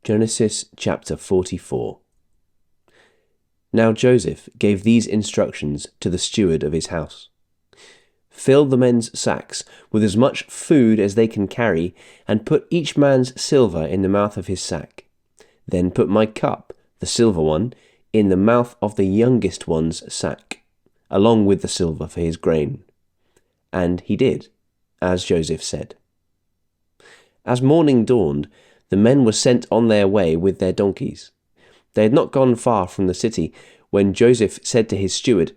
Genesis chapter 44. Now Joseph gave these instructions to the steward of his house. Fill the men's sacks with as much food as they can carry, and put each man's silver in the mouth of his sack. Then put my cup, the silver one, in the mouth of the youngest one's sack, along with the silver for his grain. And he did, as Joseph said. As morning dawned, the men were sent on their way with their donkeys. They had not gone far from the city when Joseph said to his steward,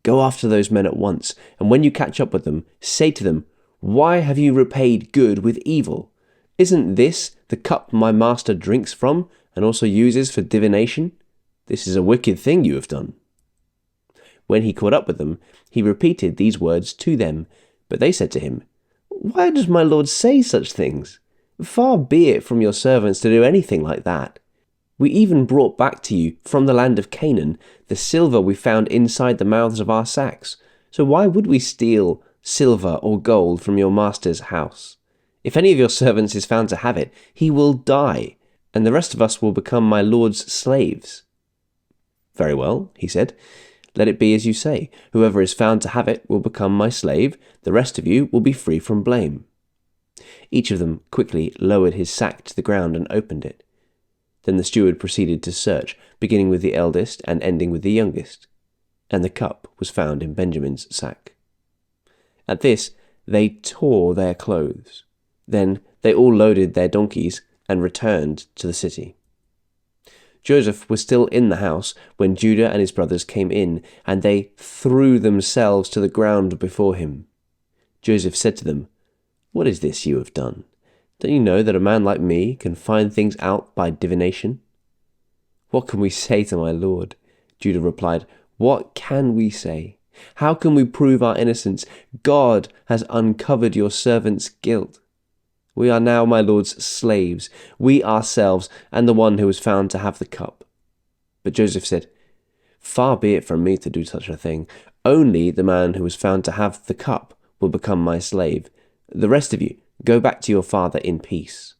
"Go after those men at once, and when you catch up with them, say to them, 'Why have you repaid good with evil? Isn't this the cup my master drinks from and also uses for divination? This is a wicked thing you have done.'" When he caught up with them, he repeated these words to them, but they said to him, "Why does my lord say such things? Far be it from your servants to do anything like that. We even brought back to you from the land of Canaan the silver we found inside the mouths of our sacks. So why would we steal silver or gold from your master's house? If any of your servants is found to have it, he will die, and the rest of us will become my lord's slaves." "Very well," he said. "Let it be as you say. Whoever is found to have it will become my slave. The rest of you will be free from blame." Each of them quickly lowered his sack to the ground and opened it. Then the steward proceeded to search, beginning with the eldest and ending with the youngest. And the cup was found in Benjamin's sack. At this, they tore their clothes. Then they all loaded their donkeys and returned to the city. Joseph was still in the house when Judah and his brothers came in, and they threw themselves to the ground before him. Joseph said to them, "What is this you have done? Don't you know that a man like me can find things out by divination?" "What can we say to my lord?" Judah replied. "What can we say? How can we prove our innocence? God has uncovered your servant's guilt. We are now my lord's slaves, we ourselves, and the one who was found to have the cup." But Joseph said, "Far be it from me to do such a thing. Only the man who was found to have the cup will become my slave. The rest of you, go back to your father in peace."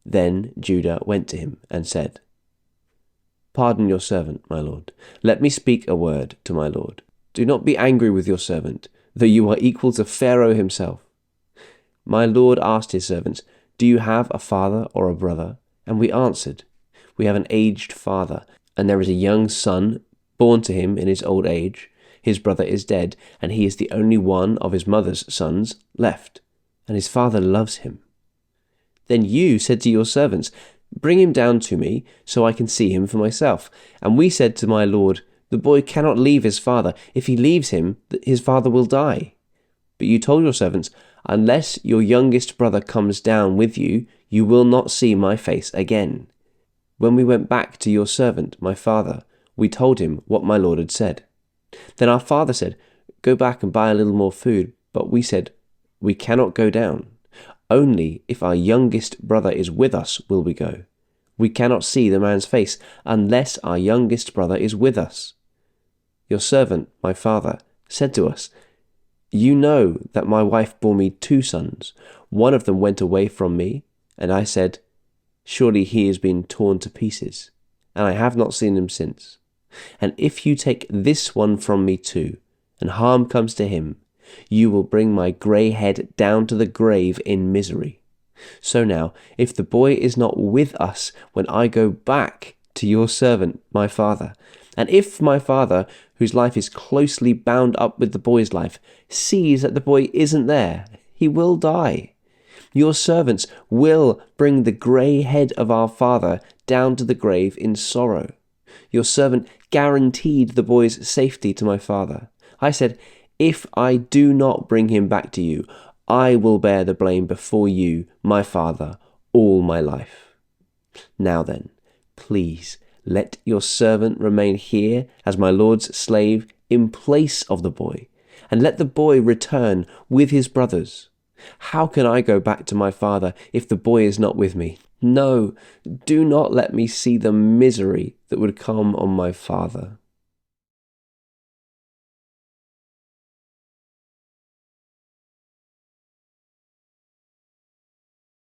Then Judah went to him and said, "Pardon your servant, my lord. Let me speak a word to my lord. Do not be angry with your servant, though you are equal to Pharaoh himself." My lord asked his servants, "Do you have a father or a brother?" And we answered, "We have an aged father, and there is a young son born to him in his old age. His brother is dead, and he is the only one of his mother's sons left, and his father loves him." Then you said to your servants, "Bring him down to me, so I can see him for myself." And we said to my lord, "The boy cannot leave his father. If he leaves him, his father will die." But you told your servants, "Unless your youngest brother comes down with you, you will not see my face again." When we went back to your servant, my father, we told him what my lord had said. Then our father said, "Go back and buy a little more food." But we said, "We cannot go down. Only if our youngest brother is with us will we go. We cannot see the man's face unless our youngest brother is with us." Your servant, my father, said to us, "You know that my wife bore me 2 sons. One of them went away from me, and I said, 'Surely he has been torn to pieces,' and I have not seen him since. And if you take this one from me too, and harm comes to him, you will bring my grey head down to the grave in misery. So now, if the boy is not with us when I go back to your servant, my father, and if my father, whose life is closely bound up with the boy's life, sees that the boy isn't there, he will die. Your servants will bring the grey head of our father down to the grave in sorrow." Your servant guaranteed the boy's safety to my father. I said, "If I do not bring him back to you, I will bear the blame before you, my father, all my life. Now then, please let your servant remain here as my lord's slave in place of the boy, and let the boy return with his brothers. How can I go back to my father if the boy is not with me? No, do not let me see the misery that would come on my father."